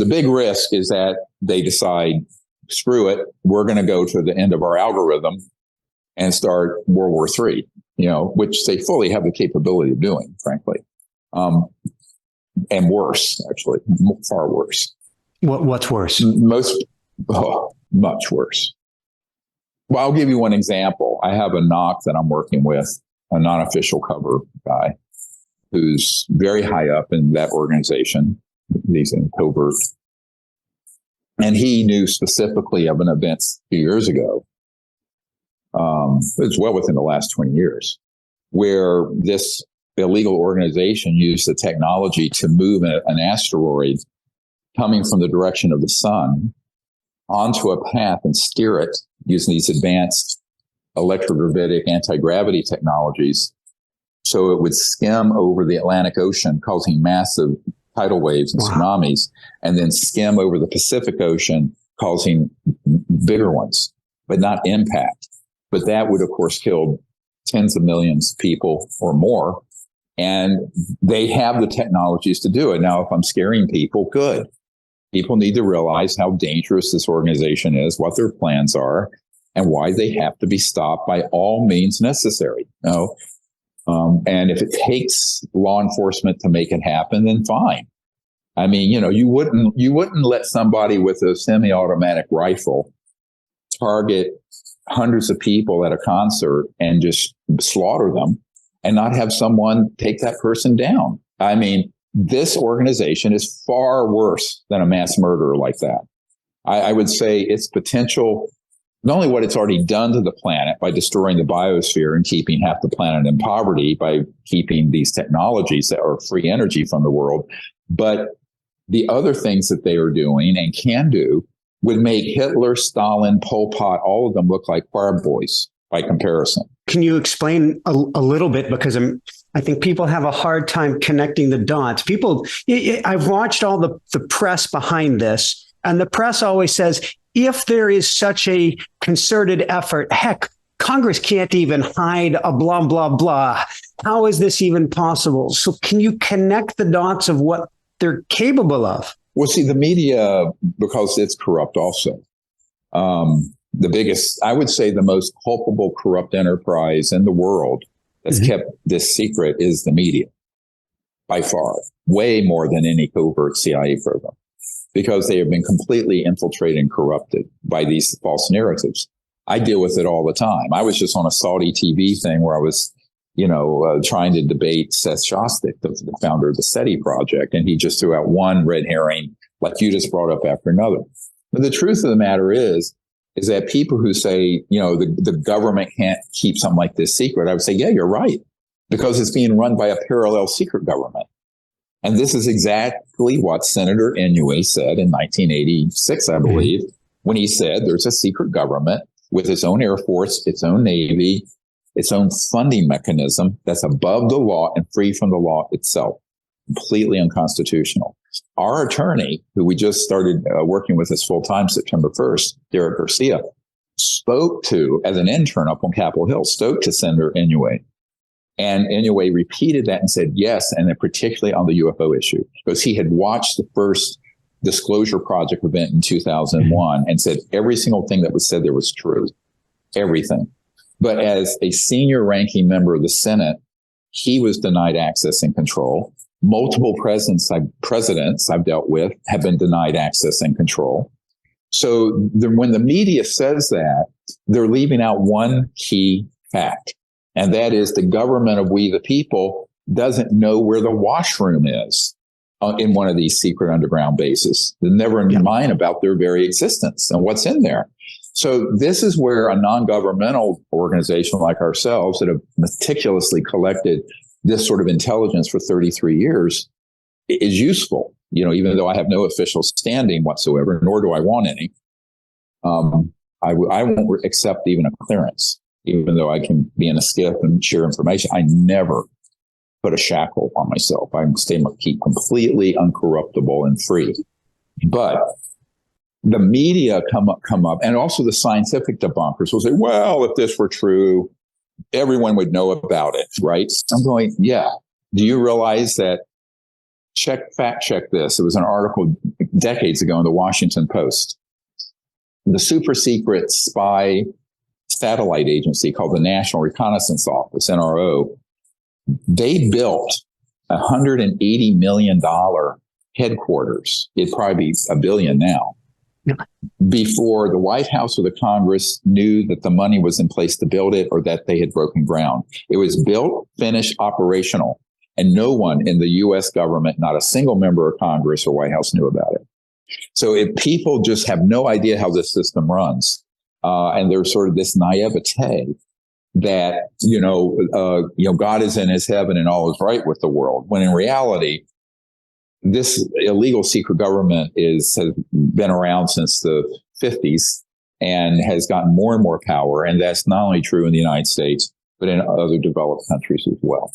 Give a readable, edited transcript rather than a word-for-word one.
The big risk is that they decide, screw it, we're going to go to the end of our algorithm and start World War III, which they fully have the capability of doing, frankly. And worse, actually, far worse. What's worse? Much worse. Well, I'll give you one example. I have a NOC that I'm working with, a non-official cover guy, who's very high up in that organization. He's in covert. And he knew specifically of an event a few years ago, it was well within the last 20 years, where this illegal organization used the technology to move an asteroid coming from the direction of the sun onto a path and steer it using these advanced electrogravitic anti-gravity technologies, so it would skim over the Atlantic Ocean, causing massive tidal waves and tsunamis, and then skim over the Pacific Ocean, causing bigger ones, but not impact. But that would, of course, kill tens of millions of people or more. And they have the technologies to do it. Now, if I'm scaring people, good. People need to realize how dangerous this organization is, what their plans are, and why they have to be stopped by all means necessary. And if it takes law enforcement to make it happen, then fine. I mean, you wouldn't let somebody with a semi-automatic rifle target hundreds of people at a concert and just slaughter them and not have someone take that person down. I mean, this organization is far worse than a mass murderer like that. I would say its potential, not only what it's already done to the planet by destroying the biosphere and keeping half the planet in poverty by keeping these technologies that are free energy from the world, but the other things that they are doing and can do would make Hitler, Stalin, Pol Pot, all of them look like choir boys by comparison. Can you explain a little bit? Because I think people have a hard time connecting the dots. I've watched all the press behind this, and the press always says, if there is such a concerted effort, heck, Congress can't even hide a blah, blah, blah. How is this even possible? So can you connect the dots of what they're capable of? Well, see, the media, because it's corrupt also. The biggest, I would say the most culpable corrupt enterprise in the world that's kept this secret is the media, by far, way more than any covert CIA program, because they have been completely infiltrated and corrupted by these false narratives. I deal with it all the time. I was just on a Saudi TV thing where I was, trying to debate Seth Shostak, the founder of the SETI project, and he just threw out one red herring like you just brought up after another. But the truth of the matter is that people who say, the government can't keep something like this secret, I would say, yeah, you're right, because it's being run by a parallel secret government. And this is exactly what Senator Inouye said in 1986, I believe, when he said there's a secret government with its own Air Force, its own Navy, its own funding mechanism that's above the law and free from the law itself. Completely unconstitutional. Our attorney, who we just started working with us full-time September 1st, Derek Garcia, spoke to, as an intern up on Capitol Hill, spoke to Senator Inouye. And Inouye repeated that and said yes, and then particularly on the UFO issue, because he had watched the first Disclosure Project event in 2001 and said every single thing that was said there was true. Everything. But as a senior ranking member of the Senate, he was denied access and control. Multiple presidents I've dealt with have been denied access and control. So when the media says that, they're leaving out one key fact, and that is the government of we the people doesn't know where the washroom is in one of these secret underground bases. They're never in mind about their very existence and what's in there. So this is where a non-governmental organization like ourselves that have meticulously collected this sort of intelligence for 33 years is useful, even though I have no official standing whatsoever, nor do I want any. I won't accept even a clearance, even though I can be in a skiff and share information. I never put a shackle on myself. I keep completely uncorruptible and free. But the media come up, and also the scientific debunkers will say, well, if this were true, everyone would know about it, right? I'm going, yeah. Do you realize that fact check this. It was an article decades ago in the Washington Post. The super secret spy satellite agency called the National Reconnaissance Office, NRO, they built $180 million headquarters. It'd probably be $1 billion now. Yeah. Before the White House or the Congress knew that the money was in place to build it or that they had broken ground. It was built, finished, operational, and no one in the U.S. government, not a single member of Congress or White House, knew about it. So if people just have no idea how this system runs, and there's sort of this naivete that, God is in his heaven and all is right with the world, when in reality, this illegal secret government has been around since the 50s and has gotten more and more power. And that's not only true in the United States, but in other developed countries as well.